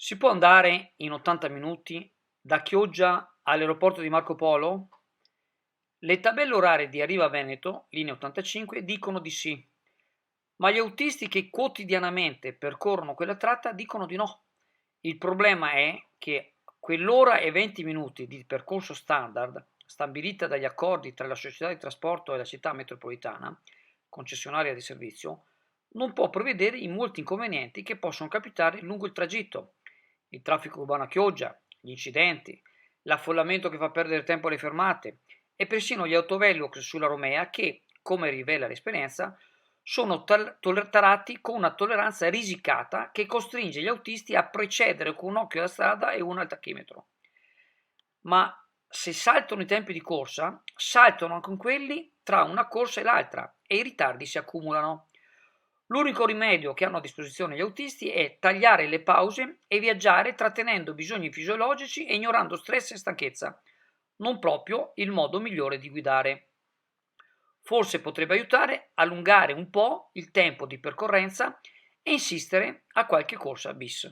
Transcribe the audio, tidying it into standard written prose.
Si può andare in 80 minuti da Chioggia all'aeroporto di Marco Polo? Le tabelle orarie di Arriva Veneto, linea 85, dicono di sì, ma gli autisti che quotidianamente percorrono quella tratta dicono di no. Il problema è che quell'ora e 20 minuti di percorso standard, stabilita dagli accordi tra la società di trasporto e la città metropolitana, concessionaria di servizio, non può prevedere i molti inconvenienti che possono capitare lungo il tragitto: il traffico urbano a Chioggia, gli incidenti, l'affollamento che fa perdere tempo alle fermate e persino gli autovelox sulla Romea che, come rivela l'esperienza, sono tarati con una tolleranza risicata che costringe gli autisti a precedere con un occhio la strada e uno al tachimetro. Ma se saltano i tempi di corsa, saltano anche quelli tra una corsa e l'altra e i ritardi si accumulano. L'unico rimedio che hanno a disposizione gli autisti è tagliare le pause e viaggiare trattenendo bisogni fisiologici e ignorando stress e stanchezza. Non proprio il modo migliore di guidare. Forse potrebbe aiutare a allungare un po' il tempo di percorrenza e insistere a qualche corsa bis.